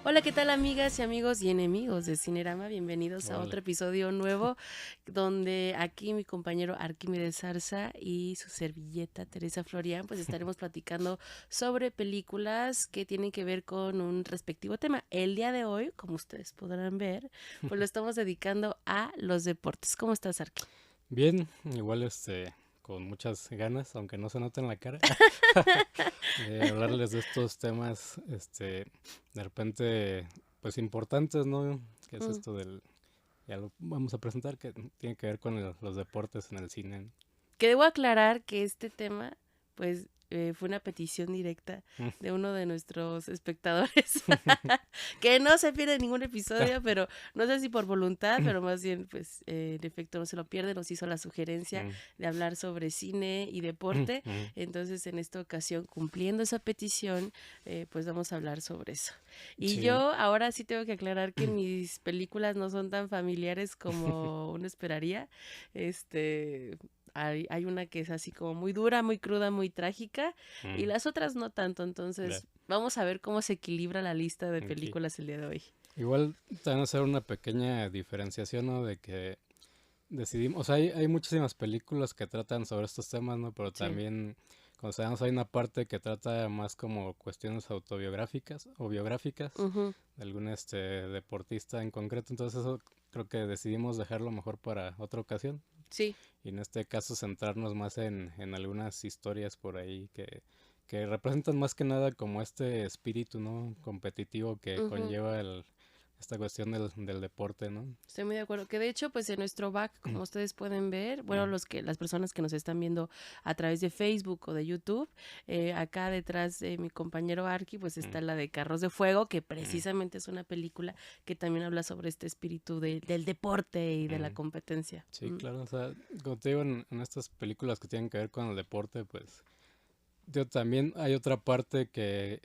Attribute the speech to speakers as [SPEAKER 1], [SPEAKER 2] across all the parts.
[SPEAKER 1] Hola, ¿qué tal amigas y amigos y enemigos de Cinerama? Bienvenidos a otro
[SPEAKER 2] Hola.
[SPEAKER 1] episodio nuevo donde aquí mi compañero Arquímedes Zarza y su servilleta Teresa Florian pues estaremos platicando sobre películas que tienen que ver con un respectivo tema. El día de hoy, como ustedes podrán ver, pues lo estamos dedicando a los deportes. ¿Cómo estás, Arqui?
[SPEAKER 2] Bien, igual con muchas ganas, aunque no se note en la cara, de hablarles de estos temas, de repente, pues importantes, ¿no? Que es
[SPEAKER 1] Mm.
[SPEAKER 2] esto ya lo vamos a presentar, que tiene que ver con los deportes en el cine.
[SPEAKER 1] Que debo aclarar que este tema, pues, fue una petición directa
[SPEAKER 2] ¿No?
[SPEAKER 1] de uno de nuestros espectadores, que no se pierde ningún episodio, pero no sé si por voluntad, pero más bien, pues, en efecto, no se lo pierde, nos hizo la sugerencia
[SPEAKER 2] Mm,
[SPEAKER 1] de hablar sobre cine y deporte,
[SPEAKER 2] mm,
[SPEAKER 1] entonces en esta ocasión, cumpliendo esa petición, pues vamos a hablar sobre eso. Y
[SPEAKER 2] sí.
[SPEAKER 1] yo ahora sí tengo que aclarar que mis películas no son tan familiares como uno esperaría, este, hay una que es así como muy dura, muy cruda, muy trágica, y
[SPEAKER 2] Mm,
[SPEAKER 1] las otras no tanto.
[SPEAKER 2] ya,
[SPEAKER 1] Entonces, vamos a ver cómo se equilibra la lista de
[SPEAKER 2] ok.
[SPEAKER 1] películas el día de hoy.
[SPEAKER 2] Igual también hacer una pequeña diferenciación, ¿no? De que decidimos, o sea, hay muchísimas películas que tratan sobre estos temas, ¿no? Pero
[SPEAKER 1] Sí.
[SPEAKER 2] también, como sabemos, hay una parte que trata más como cuestiones autobiográficas o biográficas
[SPEAKER 1] Ujú.
[SPEAKER 2] de algún deportista en concreto. Entonces eso creo que decidimos dejarlo mejor para otra ocasión.
[SPEAKER 1] Sí.
[SPEAKER 2] Y en este caso centrarnos más en algunas historias por ahí que representan más que nada como este espíritu, ¿no? Competitivo que
[SPEAKER 1] Ujú.
[SPEAKER 2] conlleva esta cuestión del deporte, ¿no?
[SPEAKER 1] Estoy muy de acuerdo. Que de hecho, pues en nuestro back, como ustedes pueden ver, bueno,
[SPEAKER 2] Mm,
[SPEAKER 1] las personas que nos están viendo a través de Facebook o de YouTube, acá detrás de mi compañero Arki, pues
[SPEAKER 2] mm,
[SPEAKER 1] está la de Carros de Fuego, que
[SPEAKER 2] mm,
[SPEAKER 1] precisamente es una película que también habla sobre este espíritu del deporte y de la
[SPEAKER 2] mm.
[SPEAKER 1] competencia.
[SPEAKER 2] Sí, claro, o sea, como te digo, en estas películas que tienen que ver con el deporte, pues yo también hay otra parte que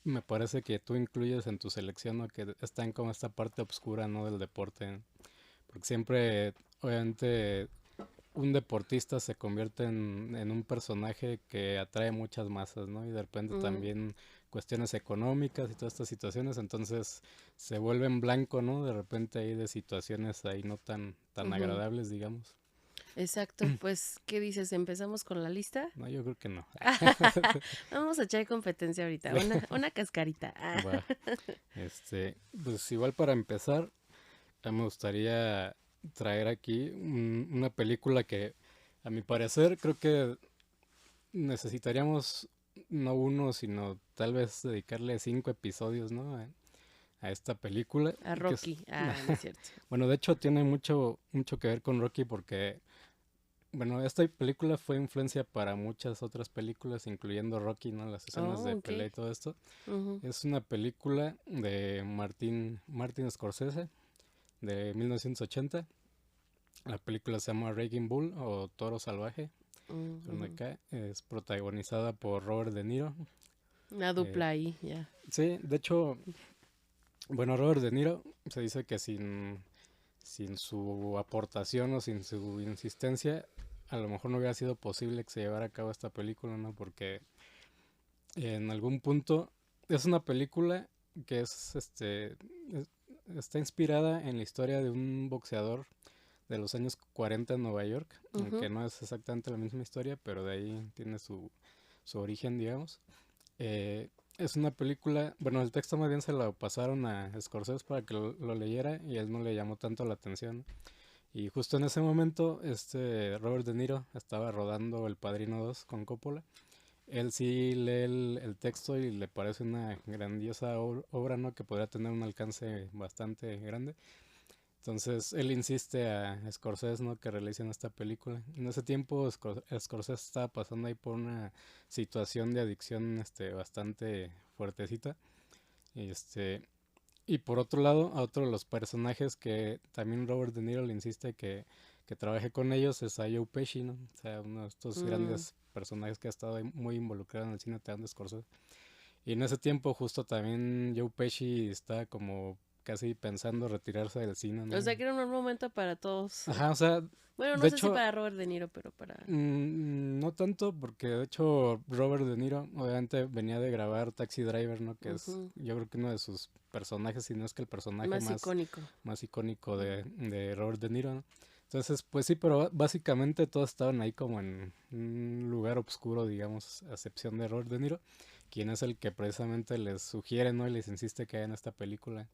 [SPEAKER 2] me parece que tú incluyes en tu selección, ¿no? Que está en como esta parte oscura, ¿no? Del deporte, porque siempre, obviamente, un deportista se convierte en un personaje que atrae muchas masas, ¿no? Y de repente
[SPEAKER 1] Mm.
[SPEAKER 2] también cuestiones económicas y todas estas situaciones, entonces se vuelve en blanco, ¿no? De repente hay de situaciones ahí no tan
[SPEAKER 1] Ujú.
[SPEAKER 2] agradables, digamos.
[SPEAKER 1] Exacto, pues, ¿qué dices? ¿Empezamos con la lista?
[SPEAKER 2] No, yo creo que no.
[SPEAKER 1] Vamos a echar competencia ahorita,
[SPEAKER 2] Sí,
[SPEAKER 1] una cascarita.
[SPEAKER 2] va. Pues igual para empezar, me gustaría traer aquí una película que, a mi parecer, creo que necesitaríamos no uno, sino tal vez dedicarle 5 episodios, ¿no? A esta película,
[SPEAKER 1] A
[SPEAKER 2] que es,
[SPEAKER 1] Rocky. Ah, no es cierto.
[SPEAKER 2] bueno, de hecho tiene mucho que ver con Rocky porque, bueno, esta película fue influencia para muchas otras películas, incluyendo Rocky, ¿no? Las escenas
[SPEAKER 1] Oh,
[SPEAKER 2] de
[SPEAKER 1] ok.
[SPEAKER 2] pelea y todo esto.
[SPEAKER 1] Ujú.
[SPEAKER 2] Es una película de Martin Scorsese de 1980. La película se llama Raging Bull o Toro Salvaje. Donde
[SPEAKER 1] Ujú.
[SPEAKER 2] acá es protagonizada por Robert De Niro.
[SPEAKER 1] Una
[SPEAKER 2] Eh,
[SPEAKER 1] dupla ahí, ya.
[SPEAKER 2] sí, de hecho, bueno, Robert De Niro se dice que sin su aportación o sin su insistencia, a lo mejor no hubiera sido posible que se llevara a cabo esta película, ¿no? Porque en algún punto es una película que es- está inspirada en la historia de un boxeador de los años 40 en Nueva York, aunque
[SPEAKER 1] Ujú.
[SPEAKER 2] no es exactamente la misma historia, pero de ahí tiene su origen, digamos. Eh, es una película, bueno, el texto más bien se lo pasaron a Scorsese para que lo leyera y él no le llamó tanto la atención. Y justo en ese momento, Robert De Niro estaba rodando El Padrino 2 con Coppola. Él sí lee el texto y le parece una grandiosa obra, ¿no? Que podría tener un alcance bastante grande. Entonces él insiste a Scorsese, ¿no? Que realicen esta película. En ese tiempo Scorsese estaba pasando ahí por una situación de adicción bastante fuertecita. Y, y por otro lado, a otro de los personajes que también Robert De Niro le insiste que trabaje con ellos es a Joe Pesci, ¿no? O sea, uno de estos
[SPEAKER 1] Mm.
[SPEAKER 2] grandes personajes que ha estado ahí muy involucrado en el cine de Scorsese. Y en ese tiempo justo también Joe Pesci está como casi pensando retirarse del cine, ¿no?
[SPEAKER 1] O sea, que era un buen momento para todos.
[SPEAKER 2] Ajá, o sea,
[SPEAKER 1] Bueno, no
[SPEAKER 2] de
[SPEAKER 1] sé si
[SPEAKER 2] hecho,
[SPEAKER 1] para Robert De Niro, pero para...
[SPEAKER 2] no tanto, porque de hecho Robert De Niro obviamente venía de grabar Taxi Driver, ¿no? Que es,
[SPEAKER 1] Ujú,
[SPEAKER 2] yo creo que uno de sus personajes, si no es que el personaje
[SPEAKER 1] más
[SPEAKER 2] más,
[SPEAKER 1] icónico.
[SPEAKER 2] más icónico de Robert De Niro, ¿no? Entonces, pues sí, pero básicamente todos estaban ahí como en un lugar oscuro, digamos, a excepción de Robert De Niro, quien es el que precisamente les sugiere, ¿no? Y les insiste que hagan esta película.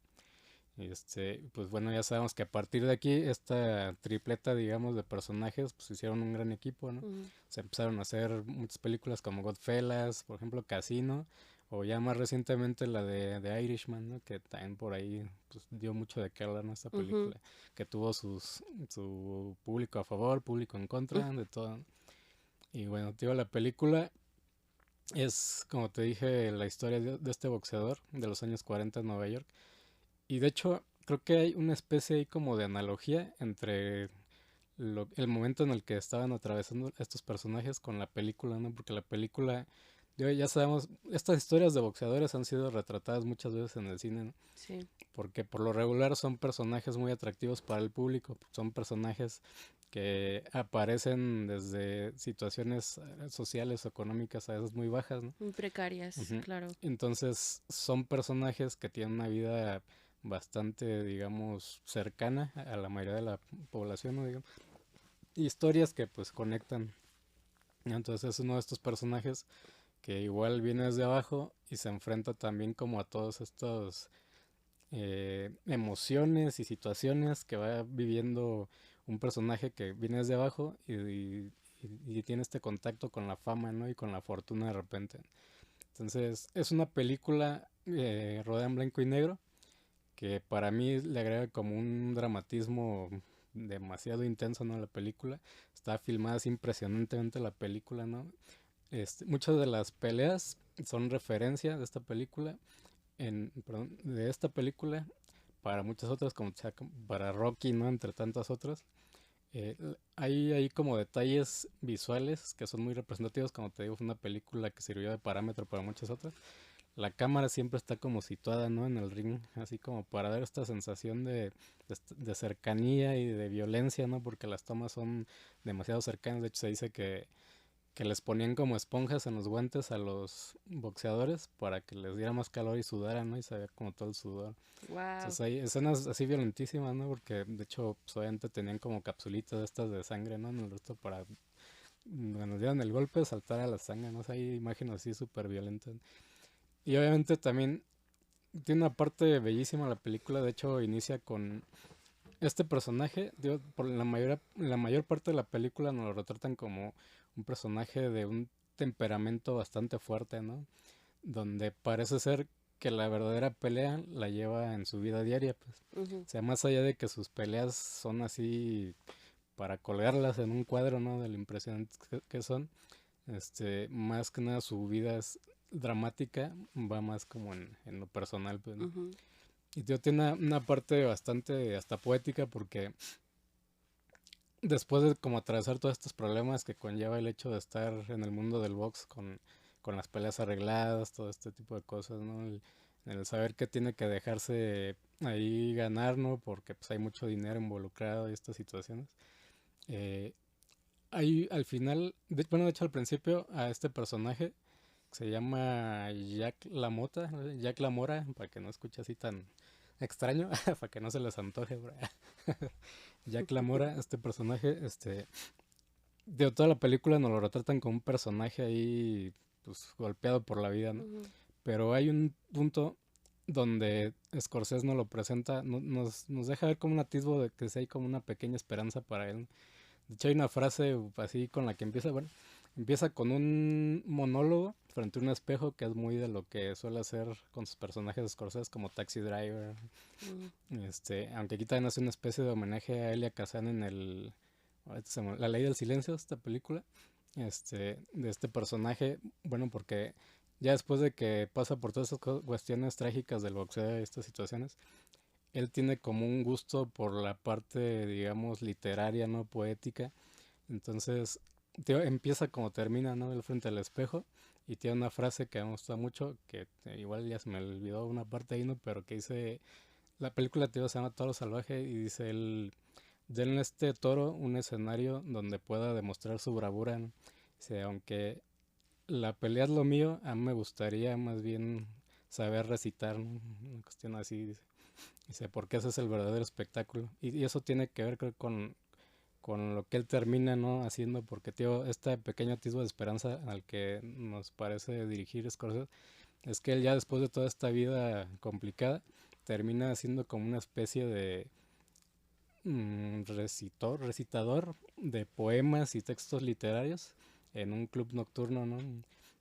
[SPEAKER 2] Pues bueno, ya sabemos que a partir de aquí, esta tripleta, digamos, de personajes, pues hicieron un gran equipo, ¿no?
[SPEAKER 1] Ujú.
[SPEAKER 2] Se empezaron a hacer muchas películas como Goodfellas, por ejemplo, Casino, o ya más recientemente la de Irishman, ¿no? Que también por ahí pues, dio mucho de qué hablar en esta
[SPEAKER 1] Ujú.
[SPEAKER 2] película, que tuvo su público a favor, público en contra, de todo. Y bueno, tío, la película es, como te dije, la historia de este boxeador de los años 40 en Nueva York. Y de hecho, creo que hay una especie ahí como de analogía entre el momento en el que estaban atravesando estos personajes con la película, ¿no? Porque la película, ya sabemos, estas historias de boxeadores han sido retratadas muchas veces en el cine, ¿no?
[SPEAKER 1] Sí.
[SPEAKER 2] Porque por lo regular son personajes muy atractivos para el público, son personajes que aparecen desde situaciones sociales o económicas a veces muy bajas, ¿no?
[SPEAKER 1] Muy precarias,
[SPEAKER 2] Ujú.
[SPEAKER 1] claro.
[SPEAKER 2] Entonces son personajes que tienen una vida bastante, digamos, cercana a la mayoría de la población, ¿no? Digamos, historias que pues conectan. Entonces es uno de estos personajes que igual viene desde abajo y se enfrenta también como a todos estos emociones y situaciones que va viviendo un personaje que viene desde abajo y tiene este contacto con la fama, ¿no? Y con la fortuna de repente. Entonces es una película rodada en blanco y negro que para mí le agrega como un dramatismo demasiado intenso, ¿no? La película está filmada así impresionantemente la película, ¿no? Muchas de las peleas son referencia de esta película, perdón, de esta película para muchas otras, como sea, para Rocky, ¿no? Entre tantas otras. Hay ahí como detalles visuales que son muy representativos, como te digo, es una película que sirvió de parámetro para muchas otras. La cámara siempre está como situada, ¿no? En el ring, así como para dar esta sensación de cercanía y de violencia, ¿no? Porque las tomas son demasiado cercanas. De hecho, se dice que les ponían como esponjas en los guantes a los boxeadores para que les diera más calor y sudaran, ¿no? Y se veía como todo el sudor.
[SPEAKER 1] Wow.
[SPEAKER 2] Entonces hay escenas así violentísimas, ¿no? Porque de hecho, pues, obviamente tenían como capsulitas de estas de sangre, ¿no? En el resto para, cuando dieran el golpe, saltar a la sangre, ¿no? O sea, hay imágenes así súper violentas. Y obviamente también tiene una parte bellísima la película. De hecho, inicia con este personaje. Digo, por la mayor parte de la película nos lo retratan como un personaje de un temperamento bastante fuerte, ¿no? Donde parece ser que la verdadera pelea la lleva en su vida diaria, pues.
[SPEAKER 1] Ujú.
[SPEAKER 2] O sea, más allá de que sus peleas son así para colgarlas en un cuadro, ¿no? De lo impresionantes que son, más que nada su vida es dramática, va más como en lo personal, pues, ¿no?
[SPEAKER 1] Ujú.
[SPEAKER 2] Y tío, tiene una parte bastante hasta poética porque después de como atravesar todos estos problemas que conlleva el hecho de estar en el mundo del box con las peleas arregladas, todo este tipo de cosas, ¿no? El saber que tiene que dejarse ahí ganar, ¿no? Porque pues hay mucho dinero involucrado y estas situaciones. Eh, Hay al final, bueno, de hecho al principio a este personaje que se llama Jack LaMotta, Jack Lamora, para que no escuche así tan extraño, para que no se les antoje, bro. Jack Lamora, este personaje, de toda la película nos lo retratan como un personaje ahí, pues, golpeado por la vida, ¿no?
[SPEAKER 1] Ujú.
[SPEAKER 2] Pero hay un punto donde Scorsese nos lo presenta, nos deja ver como un atisbo de que sí hay como una pequeña esperanza para él. De hecho, hay una frase así con la que empieza, bueno, empieza con un monólogo frente a un espejo que es muy de lo que suele hacer con sus personajes de Scorsese como Taxi Driver.
[SPEAKER 1] Ujú.
[SPEAKER 2] Aunque aquí también hace una especie de homenaje a Elia Kazan en La Ley del Silencio, esta película, de este personaje, bueno, porque ya después de que pasa por todas esas cuestiones trágicas del boxeo y estas situaciones, él tiene como un gusto por la parte, digamos, literaria, ¿no? Poética. Entonces, tío, empieza como termina, ¿no? Él frente al espejo y tiene una frase que me gusta mucho, que igual ya se me olvidó una parte ahí, ¿no? Pero que dice, la película tío, se llama Toro Salvaje y dice él, denle a este toro un escenario donde pueda demostrar su bravura, ¿no? Dice, aunque la pelea es lo mío, a mí me gustaría más bien saber recitar, ¿no? Una cuestión así, dice, porque ese es el verdadero espectáculo. Y eso tiene que ver, creo, con lo que él termina, ¿no? Haciendo, porque, tío, este pequeño atisbo de esperanza al que nos parece dirigir Scorsese, es que él ya después de toda esta vida complicada, termina siendo como una especie de recitador de poemas y textos literarios en un club nocturno, ¿no?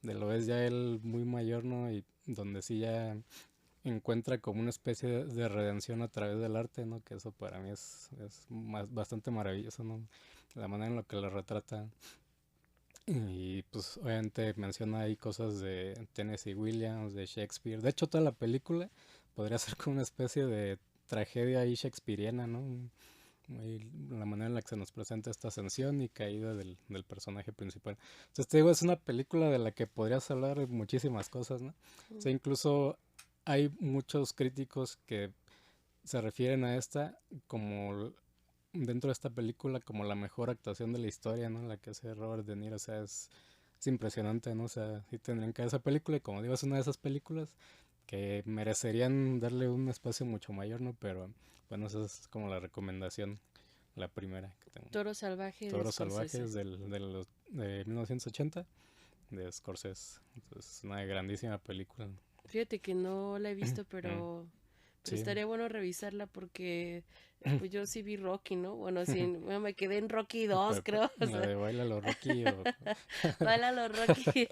[SPEAKER 2] De lo es ya él muy mayor, ¿no? Y donde sí ya encuentra como una especie de redención a través del arte, ¿no? Que eso para mí es bastante maravilloso, ¿no? La manera en la que lo retrata. Y pues obviamente menciona ahí cosas de Tennessee Williams, de Shakespeare. De hecho, toda la película podría ser como una especie de tragedia ahí shakespeariana, ¿no? La manera en la que se nos presenta esta ascensión y caída del personaje principal. Entonces te digo, es una película de la que podrías hablar de muchísimas cosas, ¿no? O sea, incluso hay muchos críticos que se refieren a esta como dentro de esta película como la mejor actuación de la historia, ¿no? La que hace Robert De Niro, o sea, es impresionante, ¿no? O sea, sí tendrían que ver esa película y como digo, es una de esas películas que merecerían darle un espacio mucho mayor, ¿no? Pero bueno, esa es como la recomendación, la primera que tengo.
[SPEAKER 1] Toro Salvaje de
[SPEAKER 2] Toros
[SPEAKER 1] Scorsese.
[SPEAKER 2] Salvajes de 1980 de Scorsese. Entonces, es una grandísima película.
[SPEAKER 1] Fíjate que no la he visto,
[SPEAKER 2] Mm,
[SPEAKER 1] pero
[SPEAKER 2] sí.
[SPEAKER 1] estaría bueno revisarla porque pues yo sí vi Rocky, ¿no? Bueno, sí, bueno, me quedé en Rocky 2, creo. O
[SPEAKER 2] La
[SPEAKER 1] sea,
[SPEAKER 2] de Baila los Rocky o...
[SPEAKER 1] baila los Rocky.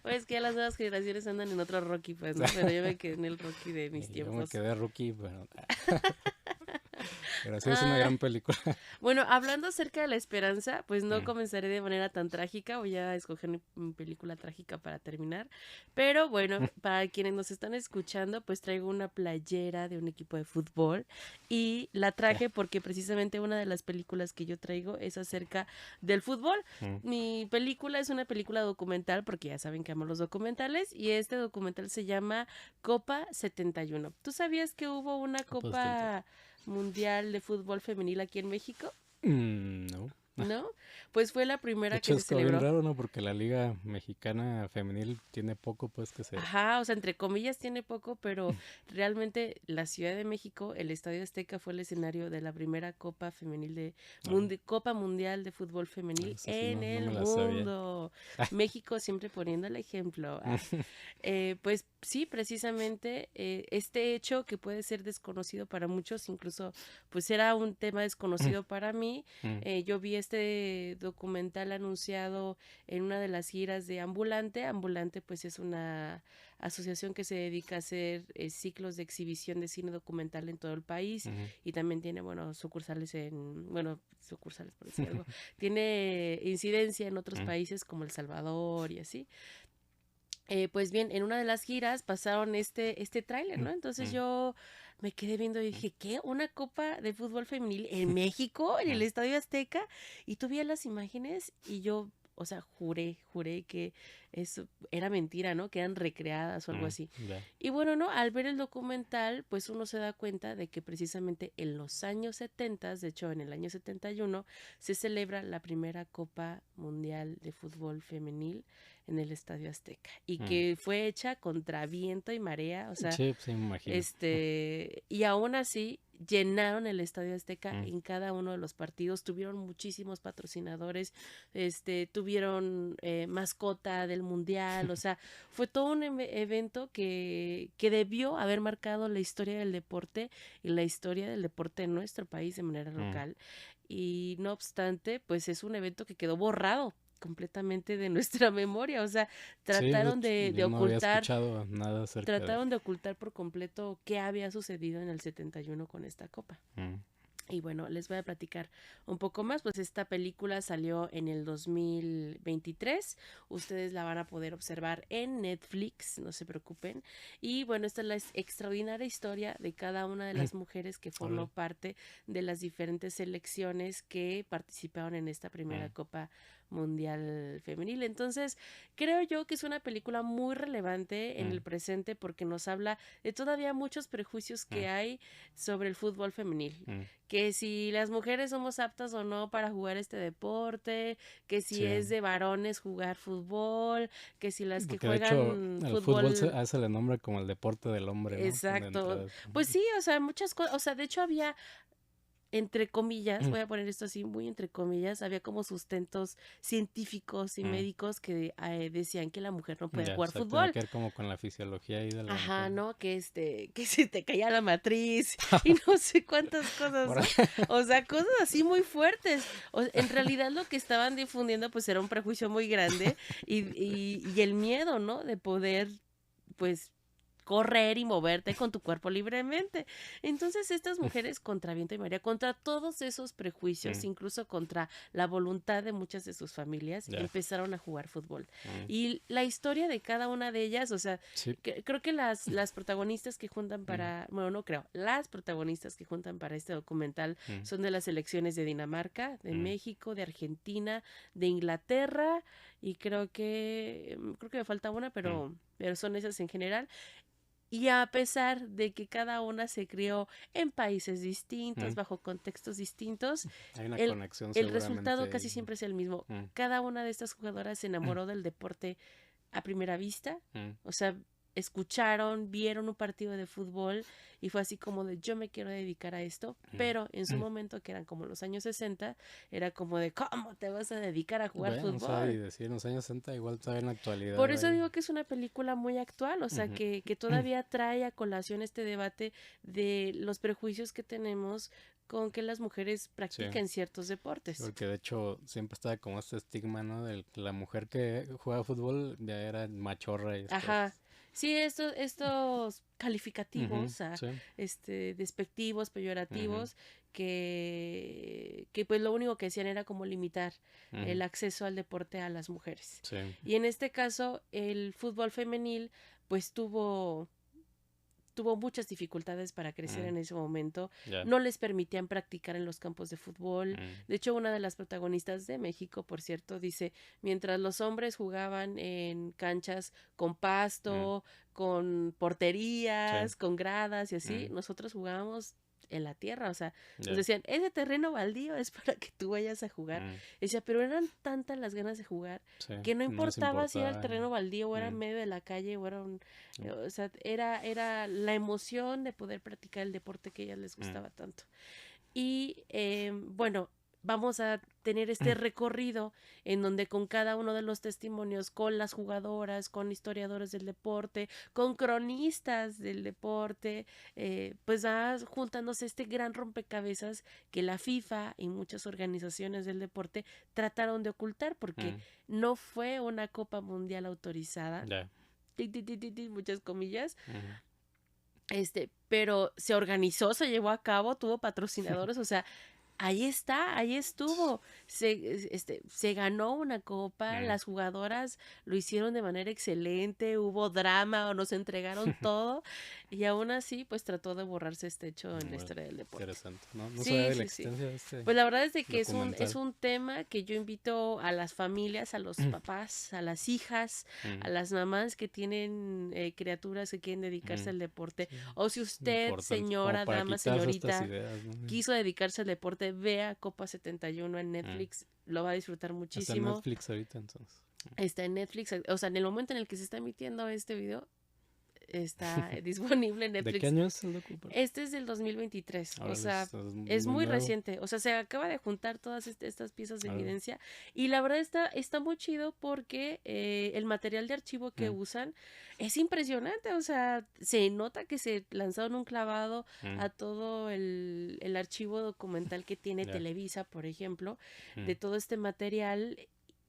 [SPEAKER 1] Pues es que ya las nuevas generaciones andan en otro Rocky, pues, ¿no? Pero yo me quedé en el Rocky de mis
[SPEAKER 2] Y yo me
[SPEAKER 1] tiempos.
[SPEAKER 2] quedé Rookie, pero sí es una
[SPEAKER 1] Ah,
[SPEAKER 2] gran película.
[SPEAKER 1] bueno, hablando acerca de la esperanza, pues no
[SPEAKER 2] Mm,
[SPEAKER 1] comenzaré de manera tan trágica, voy a escoger mi película trágica para terminar, pero bueno, para quienes nos están escuchando, pues traigo una playera de un equipo de fútbol y la traje porque precisamente una de las películas que yo traigo es acerca del fútbol.
[SPEAKER 2] mm.
[SPEAKER 1] Mi película es una película documental porque ya saben que amo los documentales y este documental se llama Copa 71. ¿Tú sabías que hubo una
[SPEAKER 2] Capaz de entender.
[SPEAKER 1] Copa Mundial de Fútbol Femenil aquí en México?
[SPEAKER 2] No.
[SPEAKER 1] ¿No? Pues fue la
[SPEAKER 2] De
[SPEAKER 1] primera que
[SPEAKER 2] hecho
[SPEAKER 1] se
[SPEAKER 2] es como bien
[SPEAKER 1] celebró.
[SPEAKER 2] raro, ¿no? Porque la Liga Mexicana Femenil tiene poco, pues, que se...
[SPEAKER 1] Ajá, o sea, entre comillas tiene poco, pero realmente la Ciudad de México, el Estadio Azteca fue el escenario de la primera Copa Femenil
[SPEAKER 2] Ah,
[SPEAKER 1] Copa Mundial de Fútbol Femenil
[SPEAKER 2] eso sí,
[SPEAKER 1] en
[SPEAKER 2] no
[SPEAKER 1] el
[SPEAKER 2] me la sabía.
[SPEAKER 1] mundo. México siempre poniendo el ejemplo. Pues sí, precisamente este hecho que puede ser desconocido para muchos, incluso pues era un tema desconocido para mí.
[SPEAKER 2] Mm,
[SPEAKER 1] Yo vi este documental anunciado en una de las giras de Ambulante. Ambulante pues es una asociación que se dedica a hacer ciclos de exhibición de cine documental en todo el país
[SPEAKER 2] ujú.
[SPEAKER 1] y también tiene, bueno, sucursales por decir algo, tiene incidencia en otros
[SPEAKER 2] Mm,
[SPEAKER 1] países como El Salvador y así. Pues bien, en una de las giras pasaron este tráiler, ¿no? Entonces
[SPEAKER 2] mm,
[SPEAKER 1] yo me quedé viendo y
[SPEAKER 2] mm,
[SPEAKER 1] dije, ¿qué? ¿Una copa de fútbol femenil en México, en el
[SPEAKER 2] mm,
[SPEAKER 1] Estadio Azteca? Y tú veías las imágenes y yo, o sea, juré que eso era mentira, ¿no? Que eran recreadas o algo
[SPEAKER 2] mm,
[SPEAKER 1] así.
[SPEAKER 2] ya.
[SPEAKER 1] Y bueno, ¿no? Al ver el documental, pues uno se da cuenta de que precisamente en los años 70, de hecho en el año 71, se celebra la primera Copa Mundial de Fútbol Femenil en el Estadio Azteca y
[SPEAKER 2] Mm.
[SPEAKER 1] que fue hecha contra viento y marea, o sea,
[SPEAKER 2] Sí, pues, sí, me imagino.
[SPEAKER 1] y aún así llenaron el Estadio Azteca
[SPEAKER 2] Mm,
[SPEAKER 1] en cada uno de los partidos, tuvieron muchísimos patrocinadores, tuvieron mascota del mundial, o sea, fue todo un evento que debió haber marcado la historia del deporte y la historia del deporte en nuestro país de manera
[SPEAKER 2] mm.
[SPEAKER 1] local. Y no obstante, pues es un evento que quedó borrado completamente de nuestra memoria, o sea,
[SPEAKER 2] Sí, de
[SPEAKER 1] trataron
[SPEAKER 2] hecho,
[SPEAKER 1] de
[SPEAKER 2] yo no había
[SPEAKER 1] ocultar,
[SPEAKER 2] escuchado nada acerca de...
[SPEAKER 1] por completo qué había sucedido en el 71 con esta copa.
[SPEAKER 2] Mm,
[SPEAKER 1] Y bueno, les voy a platicar un poco más, pues esta película salió en el 2023, ustedes la van a poder observar en Netflix, no se preocupen. Y bueno, esta es la extraordinaria historia de cada una de las mujeres que formó
[SPEAKER 2] órale.
[SPEAKER 1] parte de las diferentes selecciones que participaron en esta primera
[SPEAKER 2] Mm,
[SPEAKER 1] Copa Mundial Femenil. Entonces, creo yo que es una película muy relevante en el
[SPEAKER 2] Mm,
[SPEAKER 1] presente porque nos habla de todavía muchos prejuicios
[SPEAKER 2] mm,
[SPEAKER 1] que hay sobre el fútbol femenil.
[SPEAKER 2] mm.
[SPEAKER 1] Que si las mujeres somos aptas o no para jugar este deporte, que si
[SPEAKER 2] Sí,
[SPEAKER 1] es de varones jugar fútbol, que si las que
[SPEAKER 2] porque de hecho
[SPEAKER 1] juegan
[SPEAKER 2] el fútbol
[SPEAKER 1] fútbol.
[SPEAKER 2] a ese le nombra como el deporte del hombre, ¿no? De
[SPEAKER 1] Exacto.
[SPEAKER 2] entrada.
[SPEAKER 1] Pues sí, o sea, muchas cosas, o sea, de hecho había, entre comillas, voy a poner esto así, muy entre comillas, había como sustentos científicos y
[SPEAKER 2] Mm,
[SPEAKER 1] médicos que decían que la mujer no podía
[SPEAKER 2] ya, o
[SPEAKER 1] jugar
[SPEAKER 2] sea, tiene
[SPEAKER 1] fútbol.
[SPEAKER 2] que ver como con la fisiología ahí de la
[SPEAKER 1] Ajá,
[SPEAKER 2] mujer.
[SPEAKER 1] ¿no? Que que se te caía la matriz y no sé cuántas cosas,
[SPEAKER 2] Ahora,
[SPEAKER 1] ¿no? O sea, cosas así muy fuertes. En realidad lo que estaban difundiendo pues era un prejuicio muy grande y el miedo, ¿no? De poder, pues, correr y moverte con tu cuerpo libremente. Entonces, estas mujeres contra viento y marea, contra todos esos prejuicios,
[SPEAKER 2] mm,
[SPEAKER 1] incluso contra la voluntad de muchas de sus familias,
[SPEAKER 2] ya,
[SPEAKER 1] empezaron a jugar fútbol.
[SPEAKER 2] mm,
[SPEAKER 1] Y la historia de cada una de ellas, o sea,
[SPEAKER 2] sí,
[SPEAKER 1] creo que las protagonistas que juntan
[SPEAKER 2] mm,
[SPEAKER 1] para, bueno, no creo, las protagonistas que juntan para este documental
[SPEAKER 2] mm,
[SPEAKER 1] son de las selecciones de Dinamarca, de
[SPEAKER 2] mm,
[SPEAKER 1] México, de Argentina, de Inglaterra y creo que me falta una,
[SPEAKER 2] mm,
[SPEAKER 1] pero son esas en general. Y a pesar de que cada una se crió en países distintos,
[SPEAKER 2] mm.
[SPEAKER 1] bajo contextos distintos,
[SPEAKER 2] Hay una
[SPEAKER 1] el,
[SPEAKER 2] conexión
[SPEAKER 1] el resultado
[SPEAKER 2] seguramente
[SPEAKER 1] casi
[SPEAKER 2] ahí.
[SPEAKER 1] siempre es el mismo.
[SPEAKER 2] Mm,
[SPEAKER 1] Cada una de estas jugadoras se enamoró del deporte a primera vista,
[SPEAKER 2] mm,
[SPEAKER 1] o sea, escucharon, vieron un partido de fútbol y fue así como de yo me quiero dedicar a esto,
[SPEAKER 2] mm.
[SPEAKER 1] pero en su momento, que eran como los años 60, era como de ¿cómo te vas a dedicar a jugar
[SPEAKER 2] Bueno, o sea, y
[SPEAKER 1] fútbol?
[SPEAKER 2] decir en los años 60 igual todavía en la
[SPEAKER 1] Por
[SPEAKER 2] actualidad
[SPEAKER 1] eso
[SPEAKER 2] hay.
[SPEAKER 1] digo que es una película muy actual, o sea,
[SPEAKER 2] Ujú.
[SPEAKER 1] que todavía trae a colación este debate de los prejuicios que tenemos con que las mujeres
[SPEAKER 2] Sí,
[SPEAKER 1] practiquen ciertos
[SPEAKER 2] sí,
[SPEAKER 1] deportes.
[SPEAKER 2] porque de hecho siempre estaba como este estigma, ¿no? De que la mujer que juega fútbol ya era machorra y estas.
[SPEAKER 1] Ajá. Sí, estos
[SPEAKER 2] Ujú,
[SPEAKER 1] calificativos,
[SPEAKER 2] sí,
[SPEAKER 1] despectivos,
[SPEAKER 2] ujú,
[SPEAKER 1] peyorativos, que pues lo único que hacían era como limitar
[SPEAKER 2] ujú,
[SPEAKER 1] el acceso al deporte a las mujeres.
[SPEAKER 2] sí,
[SPEAKER 1] Y en este caso, el fútbol femenil, pues tuvo muchas dificultades para crecer
[SPEAKER 2] mm,
[SPEAKER 1] en ese momento,
[SPEAKER 2] ya,
[SPEAKER 1] no les permitían practicar en los campos de fútbol.
[SPEAKER 2] mm,
[SPEAKER 1] De hecho, una de las protagonistas de México, por cierto, dice, mientras los hombres jugaban en canchas con
[SPEAKER 2] mm,
[SPEAKER 1] pasto, con
[SPEAKER 2] sí,
[SPEAKER 1] porterías, con gradas y así,
[SPEAKER 2] mm,
[SPEAKER 1] nosotros jugábamos en la tierra, o sea, nos
[SPEAKER 2] ya,
[SPEAKER 1] decían, ese terreno baldío es para que tú vayas a jugar.
[SPEAKER 2] mm,
[SPEAKER 1] Decía, pero eran tantas las ganas de jugar
[SPEAKER 2] sí,
[SPEAKER 1] que no
[SPEAKER 2] no les
[SPEAKER 1] importaba si era el
[SPEAKER 2] importaba.
[SPEAKER 1] terreno baldío o era en
[SPEAKER 2] Mm,
[SPEAKER 1] medio de la calle o era
[SPEAKER 2] mm,
[SPEAKER 1] o sea, era la emoción de poder practicar el deporte que a ellas les
[SPEAKER 2] mm,
[SPEAKER 1] gustaba tanto. Y bueno, vamos a tener este recorrido en donde con cada uno de los testimonios, con las jugadoras, con historiadores del deporte, con cronistas del deporte, pues va juntándose este gran rompecabezas que la FIFA y muchas organizaciones del deporte trataron de ocultar porque
[SPEAKER 2] mm,
[SPEAKER 1] no fue una Copa Mundial autorizada,
[SPEAKER 2] ya,
[SPEAKER 1] muchas comillas,
[SPEAKER 2] ujú,
[SPEAKER 1] pero se organizó, se llevó a cabo, tuvo patrocinadores, o sea, ahí está, ahí estuvo. Se ganó una copa,
[SPEAKER 2] mm.
[SPEAKER 1] las jugadoras lo hicieron de manera excelente, hubo drama o nos entregaron todo y aún así pues trató de borrarse este hecho en la
[SPEAKER 2] Bueno,
[SPEAKER 1] historia del deporte.
[SPEAKER 2] interesante, ¿no? No sabía
[SPEAKER 1] Sí,
[SPEAKER 2] de la
[SPEAKER 1] sí, sí.
[SPEAKER 2] existencia de este
[SPEAKER 1] Pues la verdad es de que es
[SPEAKER 2] documental.
[SPEAKER 1] un tema que yo invito a las familias, a los papás, a las hijas, a
[SPEAKER 2] Mm,
[SPEAKER 1] las mamás que tienen criaturas que quieren dedicarse
[SPEAKER 2] mm,
[SPEAKER 1] al deporte.
[SPEAKER 2] sí,
[SPEAKER 1] O si usted,
[SPEAKER 2] importante, como
[SPEAKER 1] señora,
[SPEAKER 2] para
[SPEAKER 1] dama,
[SPEAKER 2] quitarse estas
[SPEAKER 1] señorita,
[SPEAKER 2] ideas, ¿no?
[SPEAKER 1] quiso dedicarse al deporte, vea Copa 71 en
[SPEAKER 2] Mm.
[SPEAKER 1] Netflix, lo va a disfrutar
[SPEAKER 2] Está en
[SPEAKER 1] muchísimo.
[SPEAKER 2] Netflix ahorita, entonces.
[SPEAKER 1] Está en Netflix, o sea, en el momento en el que se está emitiendo este video, está disponible en
[SPEAKER 2] ¿De qué
[SPEAKER 1] Netflix.
[SPEAKER 2] año es el docu? Perdón?
[SPEAKER 1] Este es del 2023, o
[SPEAKER 2] Órale,
[SPEAKER 1] sea,
[SPEAKER 2] es
[SPEAKER 1] es
[SPEAKER 2] muy
[SPEAKER 1] muy
[SPEAKER 2] nuevo.
[SPEAKER 1] reciente, o sea, se acaba de juntar todas estas piezas de
[SPEAKER 2] Órale.
[SPEAKER 1] evidencia y la verdad está muy chido porque el material de archivo que
[SPEAKER 2] Mm,
[SPEAKER 1] usan es impresionante, o sea, se nota que se lanzaron un clavado
[SPEAKER 2] mm,
[SPEAKER 1] a todo el archivo documental que tiene
[SPEAKER 2] ya,
[SPEAKER 1] Televisa, por ejemplo, de
[SPEAKER 2] mm,
[SPEAKER 1] todo este material.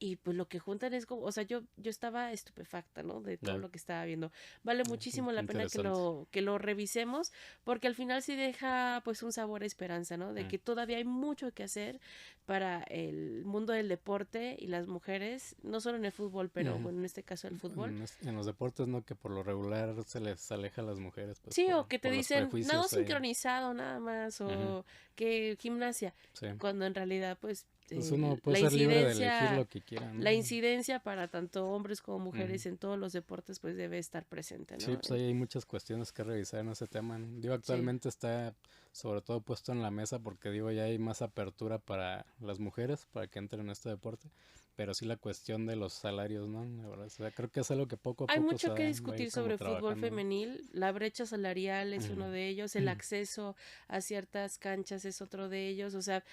[SPEAKER 1] Y pues lo que juntan es como, o sea, yo estaba estupefacta, ¿no? De todo
[SPEAKER 2] ya,
[SPEAKER 1] lo que estaba viendo. Vale muchísimo
[SPEAKER 2] qué
[SPEAKER 1] la pena
[SPEAKER 2] interesante.
[SPEAKER 1] que lo revisemos, porque al final sí deja pues un sabor a esperanza, ¿no? De
[SPEAKER 2] Mm,
[SPEAKER 1] que todavía hay mucho que hacer para el mundo del deporte y las mujeres, no solo en el fútbol, pero
[SPEAKER 2] ujú.
[SPEAKER 1] bueno, en este caso el fútbol.
[SPEAKER 2] En los deportes, ¿no? Que por lo regular se les aleja a las mujeres, pues
[SPEAKER 1] Sí, o que te
[SPEAKER 2] por los
[SPEAKER 1] dicen nado
[SPEAKER 2] prejuicios ahí.
[SPEAKER 1] sincronizado nada más,
[SPEAKER 2] Ujú,
[SPEAKER 1] o que gimnasia,
[SPEAKER 2] sí,
[SPEAKER 1] cuando en realidad pues
[SPEAKER 2] Pues uno
[SPEAKER 1] la
[SPEAKER 2] puede ser libre de elegir
[SPEAKER 1] incidencia,
[SPEAKER 2] lo que quiera,
[SPEAKER 1] la
[SPEAKER 2] ¿no?
[SPEAKER 1] incidencia para tanto hombres como
[SPEAKER 2] Ujú.
[SPEAKER 1] mujeres en todos los deportes, pues debe estar presente,
[SPEAKER 2] Sí,
[SPEAKER 1] ¿no?
[SPEAKER 2] pues ahí hay muchas cuestiones que revisar en ese tema, ¿no? Digo,
[SPEAKER 1] Sí.
[SPEAKER 2] actualmente está sobre todo puesto en la mesa porque digo, ya hay más apertura para las mujeres para que entren en este deporte, pero sí la cuestión de los salarios, ¿no? La verdad, o sea, creo que es algo que poco a
[SPEAKER 1] Hay
[SPEAKER 2] poco
[SPEAKER 1] mucho que
[SPEAKER 2] va a ir
[SPEAKER 1] discutir
[SPEAKER 2] como
[SPEAKER 1] sobre fútbol
[SPEAKER 2] trabajando, ¿no?
[SPEAKER 1] femenil. La brecha salarial es uno
[SPEAKER 2] Ujú.
[SPEAKER 1] de ellos, el acceso a ciertas canchas es otro de ellos. O sea,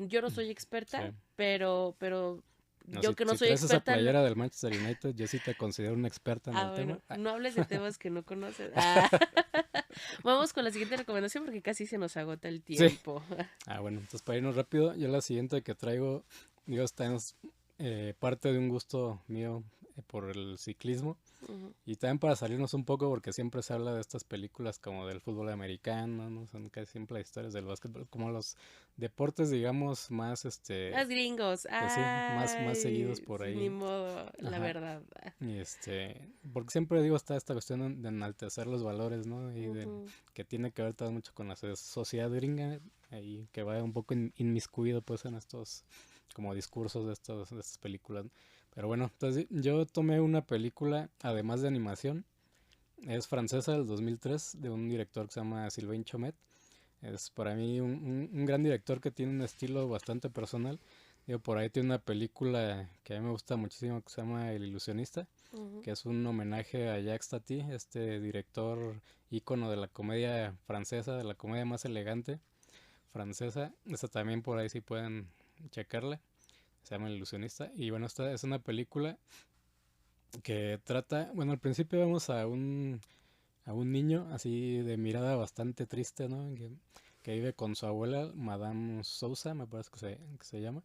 [SPEAKER 1] yo no soy
[SPEAKER 2] Sí.
[SPEAKER 1] experta, pero
[SPEAKER 2] No,
[SPEAKER 1] yo que no
[SPEAKER 2] si
[SPEAKER 1] soy
[SPEAKER 2] traes esa
[SPEAKER 1] experta,
[SPEAKER 2] playera del Manchester United, yo sí te considero una experta en el tema.
[SPEAKER 1] bueno, no hables de temas que no conoces. Vamos con la siguiente recomendación porque casi se nos agota el
[SPEAKER 2] Sí.
[SPEAKER 1] tiempo.
[SPEAKER 2] Bueno, entonces para irnos rápido, yo la siguiente que traigo, digo, está en parte de un gusto mío por el ciclismo
[SPEAKER 1] Ujú.
[SPEAKER 2] y también para salirnos un poco porque siempre se habla de estas películas como del fútbol americano, ¿no? Son casi siempre historias del básquetbol, como los deportes, digamos, más,
[SPEAKER 1] Los gringos,
[SPEAKER 2] pues sí, más seguidos
[SPEAKER 1] ay,
[SPEAKER 2] por
[SPEAKER 1] sí, ni
[SPEAKER 2] ahí.
[SPEAKER 1] modo, la
[SPEAKER 2] Ajá.
[SPEAKER 1] verdad.
[SPEAKER 2] Y porque siempre digo, está esta cuestión de enaltecer los valores, ¿no? Y
[SPEAKER 1] Ujú.
[SPEAKER 2] que tiene que ver todo mucho con la sociedad gringa y que va un poco inmiscuido pues en estos como discursos de estas películas, ¿no? Pero bueno, entonces yo tomé una película, además de animación, es francesa del 2003 de un director que se llama Sylvain Chomet. Es para mí un gran director que tiene un estilo bastante personal. Digo, por ahí tiene una película que a mí me gusta muchísimo que se llama El Ilusionista,
[SPEAKER 1] Ujú.
[SPEAKER 2] que es un homenaje a Jacques Tati, este director ícono de la comedia francesa, de la comedia más elegante francesa. Esta también por ahí sí pueden checarla. Se llama El Ilusionista. Y bueno, esta es una película que trata, bueno, al principio vemos a un niño así de mirada bastante triste, ¿no? Que vive con su abuela, Madame Sousa, me parece que se llama.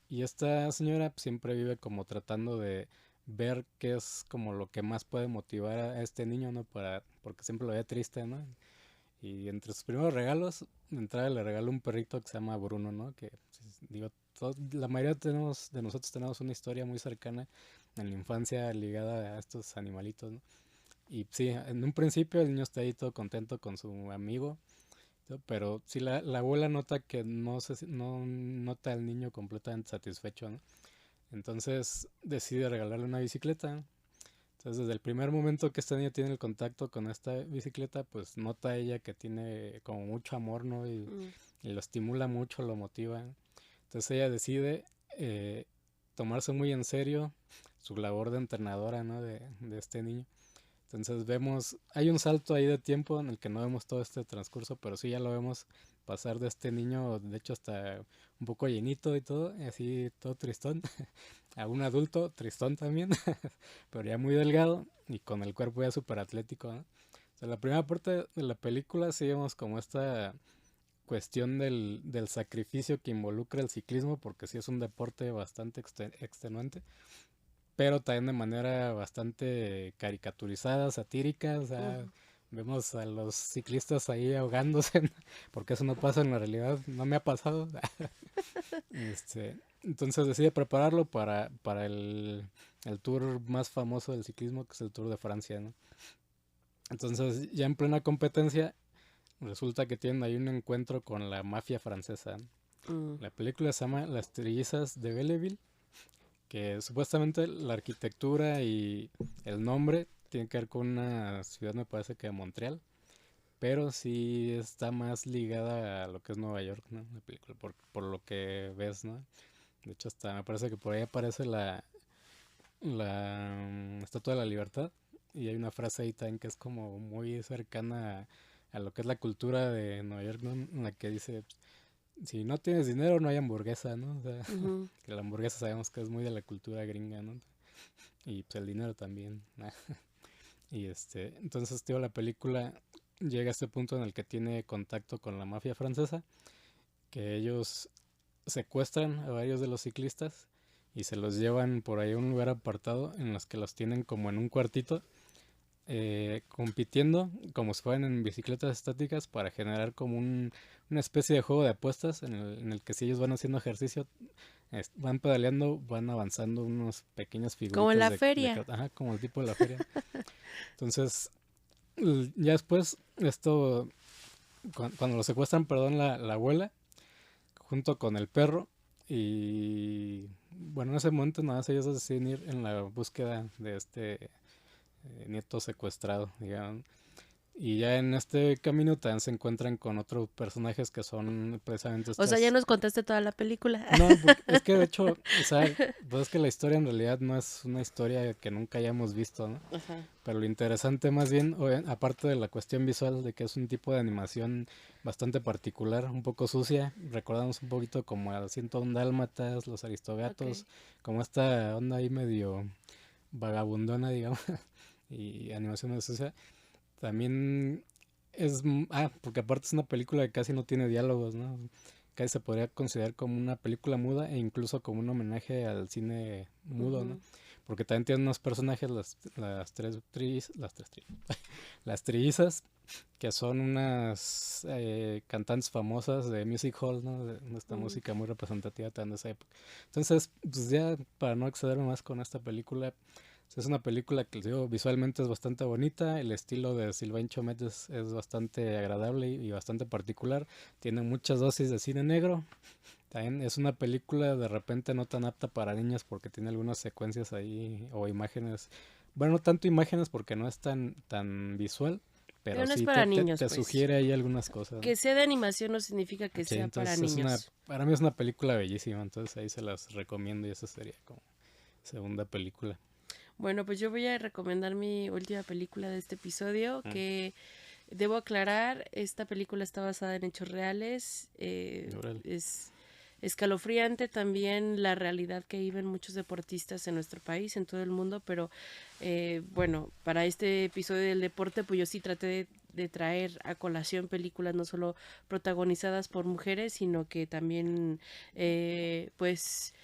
[SPEAKER 2] Y esta señora siempre vive como tratando de ver qué es como lo que más puede motivar a este niño, ¿no? Porque siempre lo ve triste, ¿no? Y entre sus primeros regalos, de entrada le regaló un perrito que se llama Bruno, ¿no? Que, pues, digo, la mayoría de nosotros tenemos una historia muy cercana en la infancia ligada a estos animalitos, ¿no? Y sí, en un principio el niño está ahí todo contento con su amigo, ¿no? Pero sí la abuela nota que no nota al niño completamente satisfecho, ¿no? Entonces decide regalarle una bicicleta. Entonces desde el primer momento que esta niña tiene el contacto con esta bicicleta, pues nota ella que tiene como mucho amor, ¿no?
[SPEAKER 1] Mm.
[SPEAKER 2] Y lo estimula mucho, lo motiva. Entonces ella decide eh, tomarse muy en serio su labor de entrenadora, ¿no? De este niño. Entonces vemos, hay un salto ahí de tiempo en el que no vemos todo este transcurso, pero sí ya lo vemos pasar de este niño, de hecho hasta un poco llenito y todo, y así todo tristón, a un adulto tristón también, pero ya muy delgado y con el cuerpo ya súper atlético, ¿no? O sea, la primera parte de la película sí vemos como esta cuestión del sacrificio que involucra el ciclismo, porque sí es un deporte bastante extenuante, pero también de manera bastante caricaturizada, satírica, o sea,
[SPEAKER 1] Ujú.
[SPEAKER 2] vemos a los ciclistas ahí ahogándose, porque eso no pasa en la realidad, no me ha pasado. Entonces decide prepararlo para el tour más famoso del ciclismo, que es el Tour de Francia, ¿no? Entonces, ya en plena competencia, resulta que tienen ahí un encuentro con la mafia francesa, ¿no?
[SPEAKER 1] Mm.
[SPEAKER 2] La película se llama Las Trillizas de Belleville, que supuestamente la arquitectura y el nombre tienen que ver con una ciudad, me parece que de Montreal, pero sí está más ligada a lo que es Nueva York, ¿no? La película, por lo que ves, ¿no? De hecho, hasta me parece que por ahí aparece la Estatua de la Libertad y hay una frase ahí también que es como muy cercana a lo que es la cultura de Nueva York, ¿no? En la que dice, si no tienes dinero no hay hamburguesa, ¿no? O sea,
[SPEAKER 1] Ujú.
[SPEAKER 2] que la hamburguesa sabemos que es muy de la cultura gringa, ¿no? Y pues el dinero también. Y entonces, tío, la película llega a este punto en el que tiene contacto con la mafia francesa, que ellos secuestran a varios de los ciclistas y se los llevan por ahí a un lugar apartado en los que los tienen como en un cuartito, compitiendo como si fueran en bicicletas estáticas para generar como una especie de juego de apuestas en el que si ellos van haciendo ejercicio, van pedaleando, van avanzando unos pequeñas
[SPEAKER 1] Como en
[SPEAKER 2] figuritas
[SPEAKER 1] la feria.
[SPEAKER 2] ajá, como el tipo de la feria. Entonces, ya después, cuando lo secuestran, perdón, la abuela, junto con el perro, Y bueno, en ese momento nada más ellos deciden ir en la búsqueda de este nieto secuestrado, digamos. Y ya en este camino también se encuentran con otros personajes que son precisamente
[SPEAKER 1] O sea, ya
[SPEAKER 2] estas.
[SPEAKER 1] nos contaste toda la película.
[SPEAKER 2] No, porque es que de hecho, o sea, pues es que la historia en realidad no es una historia que nunca hayamos visto, ¿no?
[SPEAKER 1] Ajá.
[SPEAKER 2] Pero lo interesante más bien, aparte de la cuestión visual, de que es un tipo de animación bastante particular, un poco sucia, recordamos un poquito como a 101 Dálmatas, Los
[SPEAKER 1] Ok.
[SPEAKER 2] Aristogatos, como esta onda ahí medio vagabundona, digamos, y animación medio sucia. También porque aparte es una película que casi no tiene diálogos, ¿no? Casi se podría considerar como una película muda e incluso como un homenaje al cine mudo, ¿no?
[SPEAKER 1] Ujú.
[SPEAKER 2] Porque también tiene unos personajes, las trillizas, que son unas cantantes famosas de music hall, ¿no? De esta
[SPEAKER 1] Mm.
[SPEAKER 2] música muy representativa también de esa época. Entonces, pues ya para no excederme más con esta película, es una película que, les digo, visualmente es bastante bonita, el estilo de Sylvain Chomet es bastante agradable y bastante particular, tiene muchas dosis de cine negro, también es una película de repente no tan apta para niños porque tiene algunas secuencias ahí o imágenes, bueno, no tanto imágenes porque no es tan visual, pero
[SPEAKER 1] Pero no es
[SPEAKER 2] sí
[SPEAKER 1] para niños,
[SPEAKER 2] te
[SPEAKER 1] pues.
[SPEAKER 2] sugiere ahí algunas cosas, ¿no?
[SPEAKER 1] Que sea de animación no significa que
[SPEAKER 2] Sí,
[SPEAKER 1] sea para
[SPEAKER 2] entonces
[SPEAKER 1] niños.
[SPEAKER 2] para mí es una película bellísima, entonces ahí se las recomiendo y esa sería como segunda película.
[SPEAKER 1] Bueno, pues yo voy a recomendar mi última película de este episodio,
[SPEAKER 2] Mm,
[SPEAKER 1] que debo aclarar, esta película está basada en hechos reales.
[SPEAKER 2] órale.
[SPEAKER 1] Es escalofriante también la realidad que viven muchos deportistas en nuestro país, en todo el mundo, pero bueno, para este episodio del deporte, pues yo sí traté de traer a colación películas no solo protagonizadas por mujeres, sino que también, pues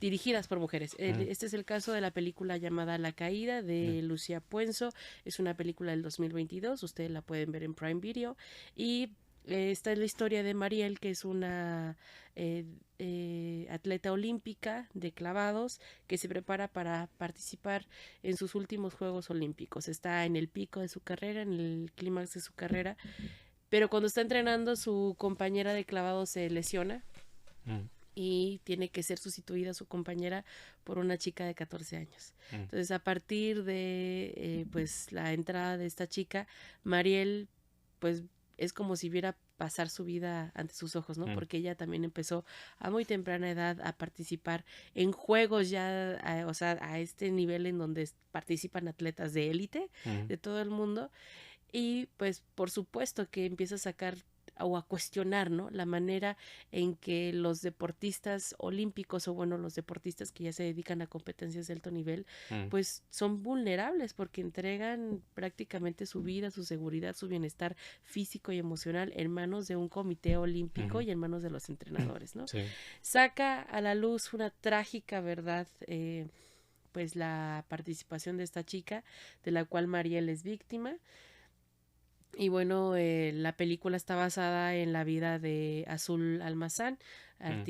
[SPEAKER 1] dirigidas por mujeres.
[SPEAKER 2] Mm,
[SPEAKER 1] Este es el caso de la película llamada La Caída
[SPEAKER 2] mm,
[SPEAKER 1] de Lucía Puenzo. Es una película del 2022, ustedes la pueden ver en Prime Video. Y esta es la historia de Mariel, que es una atleta olímpica de clavados que se prepara para participar en sus últimos Juegos Olímpicos. Está en el pico de su carrera, en el clímax de su carrera, pero cuando está entrenando su compañera de clavados se lesiona
[SPEAKER 2] mm,
[SPEAKER 1] y tiene que ser sustituida su compañera por una chica de 14 años.
[SPEAKER 2] mm,
[SPEAKER 1] Entonces, a partir de pues la entrada de esta chica, Mariel pues es como si viera pasar su vida ante sus ojos, ¿no?
[SPEAKER 2] mm,
[SPEAKER 1] Porque ella también empezó a muy temprana edad a participar en juegos ya, o sea, a este nivel en donde participan atletas de élite
[SPEAKER 2] mm,
[SPEAKER 1] de todo el mundo y pues por supuesto que empieza a sacar o a cuestionar, ¿no? La manera en que los deportistas olímpicos o bueno, los deportistas que ya se dedican a competencias de alto nivel,
[SPEAKER 2] mm,
[SPEAKER 1] pues son vulnerables porque entregan prácticamente su vida, su seguridad, su bienestar físico y emocional en manos de un comité olímpico
[SPEAKER 2] mm.
[SPEAKER 1] y en manos de los entrenadores, ¿no?
[SPEAKER 2] Sí.
[SPEAKER 1] Saca a la luz una trágica verdad, pues la participación de esta chica, de la cual Mariel es víctima. Y bueno, la película está basada en la vida de Azul Almazán,
[SPEAKER 2] Mm,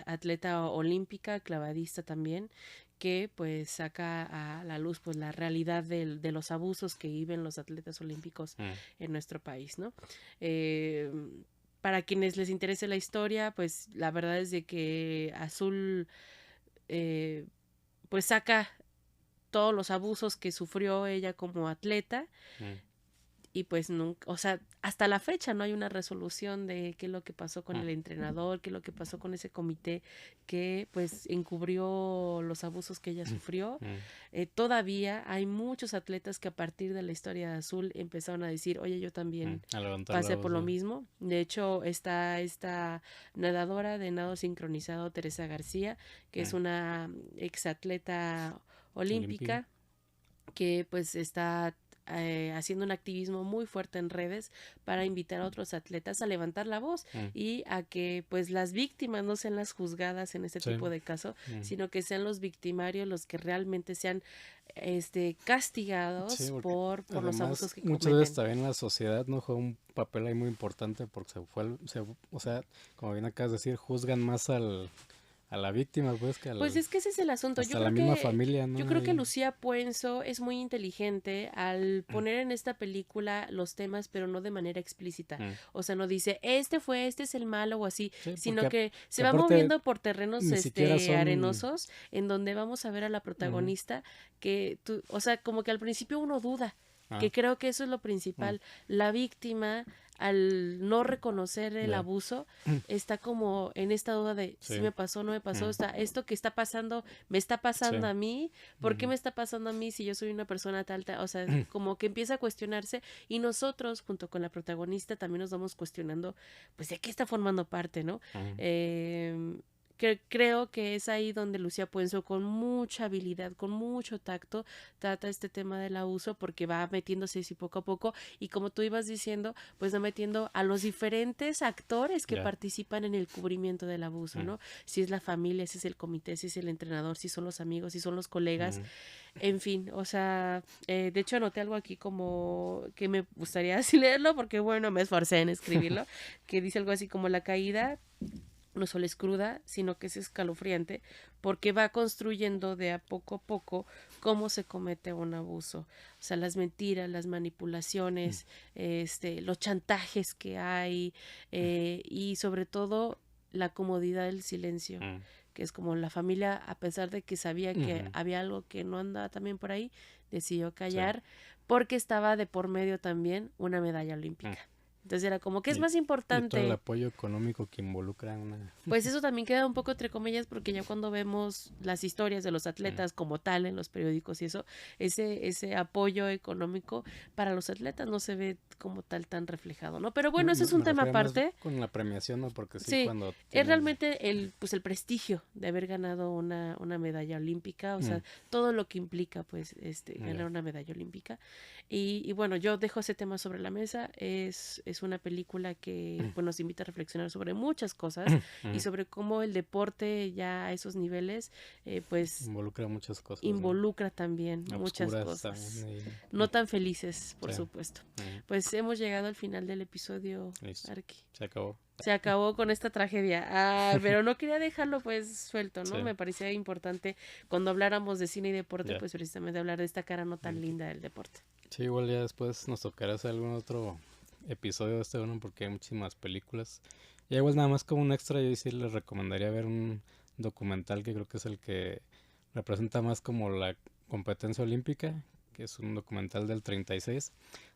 [SPEAKER 1] atleta olímpica, clavadista también, que pues saca a la luz pues la realidad de los abusos que viven los atletas olímpicos
[SPEAKER 2] mm,
[SPEAKER 1] en nuestro país, ¿no? Eh, para quienes les interese la historia, pues la verdad es de que Azul eh, pues saca todos los abusos que sufrió ella como atleta
[SPEAKER 2] mm,
[SPEAKER 1] y pues nunca, o sea, hasta la fecha no hay una resolución de qué es lo que pasó con
[SPEAKER 2] mm,
[SPEAKER 1] el entrenador, qué es lo que pasó con ese comité que pues encubrió los abusos que ella sufrió.
[SPEAKER 2] mm,
[SPEAKER 1] Todavía hay muchos atletas que a partir de la historia de Azul empezaron a decir, oye, yo también
[SPEAKER 2] a levantar la
[SPEAKER 1] pasé
[SPEAKER 2] voz,
[SPEAKER 1] por lo
[SPEAKER 2] sí.
[SPEAKER 1] mismo. De hecho, está esta nadadora de nado sincronizado, Teresa García, que es
[SPEAKER 2] Mm,
[SPEAKER 1] una exatleta
[SPEAKER 2] olímpica.
[SPEAKER 1] olímpica que pues está haciendo un activismo muy fuerte en redes para invitar a otros atletas a levantar la voz
[SPEAKER 2] Mm,
[SPEAKER 1] y a que pues las víctimas no sean las juzgadas en este
[SPEAKER 2] sí.
[SPEAKER 1] tipo de caso,
[SPEAKER 2] Mm,
[SPEAKER 1] sino que sean los victimarios los que realmente sean
[SPEAKER 2] sí,
[SPEAKER 1] castigados
[SPEAKER 2] porque
[SPEAKER 1] por los
[SPEAKER 2] además
[SPEAKER 1] abusos que
[SPEAKER 2] muchas veces
[SPEAKER 1] cometen.
[SPEAKER 2] también la sociedad no juega un papel ahí muy importante porque o sea, como bien acabas de decir, juzgan más a la víctima, pues, que
[SPEAKER 1] Pues es que ese es el asunto.
[SPEAKER 2] hasta la misma familia, ¿no?
[SPEAKER 1] Yo creo que
[SPEAKER 2] Ahí.
[SPEAKER 1] Lucía Puenzo es muy inteligente al poner en esta película los temas, pero no de manera explícita.
[SPEAKER 2] Mm.
[SPEAKER 1] O sea, no dice, este es el malo o así,
[SPEAKER 2] Sí,
[SPEAKER 1] sino
[SPEAKER 2] porque
[SPEAKER 1] que se
[SPEAKER 2] que
[SPEAKER 1] va
[SPEAKER 2] aparte
[SPEAKER 1] moviendo por terrenos
[SPEAKER 2] ni siquiera son...
[SPEAKER 1] arenosos, en donde vamos a ver a la
[SPEAKER 2] Ujú.
[SPEAKER 1] protagonista que tú, o sea, como que al principio uno duda,
[SPEAKER 2] Ah,
[SPEAKER 1] que creo que eso es lo principal. La víctima, al no reconocer el
[SPEAKER 2] ya.
[SPEAKER 1] abuso, está como en esta duda de si
[SPEAKER 2] Sí.
[SPEAKER 1] me pasó, no me pasó,
[SPEAKER 2] Mm.
[SPEAKER 1] esto que está pasando, me está
[SPEAKER 2] Sí.
[SPEAKER 1] pasando a mí, ¿por qué
[SPEAKER 2] Ujú.
[SPEAKER 1] me está pasando a mí si yo soy una persona tal, o sea, como que empieza a cuestionarse y nosotros, junto con la protagonista, también nos vamos cuestionando, pues, de qué está formando parte, ¿no?
[SPEAKER 2] Ujú.
[SPEAKER 1] Creo que es ahí donde Lucía Puenzo, con mucha habilidad, con mucho tacto, trata este tema del abuso, porque va metiéndose así poco a poco, y como tú ibas diciendo, pues va metiendo a los diferentes actores que
[SPEAKER 2] Ya.
[SPEAKER 1] participan en el cubrimiento del abuso,
[SPEAKER 2] Mm.
[SPEAKER 1] ¿no? Si es la familia, si es el comité, si es el entrenador, si son los amigos, si son los colegas,
[SPEAKER 2] Ujú.
[SPEAKER 1] en fin, o sea, de hecho anoté algo aquí como que me gustaría así leerlo, porque bueno, me esforcé en escribirlo, que dice algo así como: la caída no solo es cruda, sino que es escalofriante, porque va construyendo de a poco cómo se comete un abuso. O sea, las mentiras, las manipulaciones, los chantajes que hay, y sobre todo la comodidad del silencio,
[SPEAKER 2] Mm.
[SPEAKER 1] que es como la familia, a pesar de que sabía que
[SPEAKER 2] Ujú.
[SPEAKER 1] había algo que no andaba también por ahí, decidió
[SPEAKER 2] Sí.
[SPEAKER 1] callar, porque estaba de por medio también una medalla
[SPEAKER 2] Mm.
[SPEAKER 1] olímpica. Entonces era como, ¿qué es
[SPEAKER 2] Y,
[SPEAKER 1] más
[SPEAKER 2] y todo el
[SPEAKER 1] importante?
[SPEAKER 2] apoyo económico que involucra una...
[SPEAKER 1] Pues eso también queda un poco entre comillas, porque ya cuando vemos las historias de los
[SPEAKER 2] Mm.
[SPEAKER 1] atletas como tal en los periódicos y eso, ese apoyo económico para los atletas no se ve como tal tan reflejado, ¿no? Pero bueno, ese es un
[SPEAKER 2] Me
[SPEAKER 1] tema
[SPEAKER 2] refiero más
[SPEAKER 1] aparte.
[SPEAKER 2] con la premiación, ¿no? Porque sí,
[SPEAKER 1] Sí,
[SPEAKER 2] cuando
[SPEAKER 1] es
[SPEAKER 2] tienen...
[SPEAKER 1] realmente pues el prestigio de haber ganado una medalla olímpica, o sea,
[SPEAKER 2] Mm.
[SPEAKER 1] todo lo que implica, pues, ganar
[SPEAKER 2] Ya.
[SPEAKER 1] una medalla olímpica. Y bueno, yo dejo ese tema sobre la mesa. Es una película que pues, nos invita a reflexionar sobre muchas cosas y
[SPEAKER 2] Ujú.
[SPEAKER 1] sobre cómo el deporte ya a esos niveles, pues,
[SPEAKER 2] Involucra muchas cosas, ¿no?
[SPEAKER 1] involucra también muchas
[SPEAKER 2] Obscuras
[SPEAKER 1] cosas.
[SPEAKER 2] también.
[SPEAKER 1] No tan felices, por
[SPEAKER 2] Sí.
[SPEAKER 1] supuesto.
[SPEAKER 2] Ujú.
[SPEAKER 1] Pues hemos llegado al final del episodio,
[SPEAKER 2] Listo.
[SPEAKER 1] Arqui.
[SPEAKER 2] Se acabó.
[SPEAKER 1] Se acabó con esta tragedia. Ah, pero no quería dejarlo pues suelto, ¿no?
[SPEAKER 2] Sí.
[SPEAKER 1] Me parecía importante cuando habláramos de cine y deporte,
[SPEAKER 2] Ya.
[SPEAKER 1] pues precisamente hablar de esta cara no tan
[SPEAKER 2] Ok.
[SPEAKER 1] linda del deporte.
[SPEAKER 2] Sí, igual ya después nos tocará hacer algún otro episodio de este uno porque hay muchísimas películas. Y igual nada más como un extra, yo sí les recomendaría ver un documental que creo que es el que representa más como la competencia olímpica, que es un documental del 36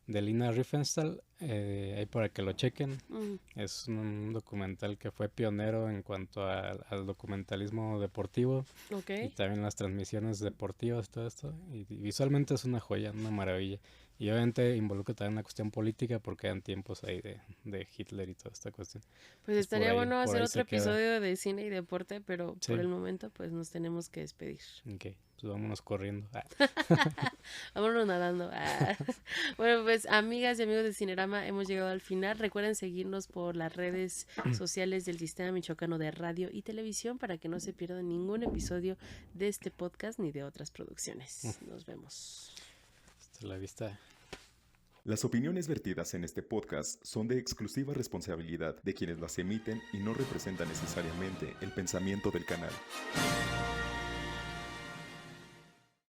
[SPEAKER 2] de Lina Riefenstahl, ahí para que lo chequen.
[SPEAKER 1] Mm,
[SPEAKER 2] Es un documental que fue pionero en cuanto al documentalismo deportivo
[SPEAKER 1] ok.
[SPEAKER 2] y también las transmisiones deportivas, todo esto. Y visualmente es una joya, una maravilla. Y obviamente involucra también una cuestión política porque eran tiempos ahí de Hitler y toda esta cuestión.
[SPEAKER 1] Pues
[SPEAKER 2] Entonces
[SPEAKER 1] estaría bueno
[SPEAKER 2] por
[SPEAKER 1] hacer
[SPEAKER 2] ahí
[SPEAKER 1] otro
[SPEAKER 2] se queda.
[SPEAKER 1] episodio de cine y deporte, pero por
[SPEAKER 2] Sí,
[SPEAKER 1] el momento pues nos tenemos que despedir.
[SPEAKER 2] ok, pues vámonos corriendo. Ah,
[SPEAKER 1] Vámonos nadando. Ah. Bueno, pues amigas y amigos de Cinerama, hemos llegado al final. Recuerden seguirnos por las redes sociales del Sistema Michoacano de Radio y Televisión para que no se pierdan ningún episodio de este podcast ni de otras producciones. Nos vemos.
[SPEAKER 2] hasta la vista.
[SPEAKER 3] Las opiniones vertidas en este podcast son de exclusiva responsabilidad de quienes las emiten y no representan necesariamente el pensamiento del canal.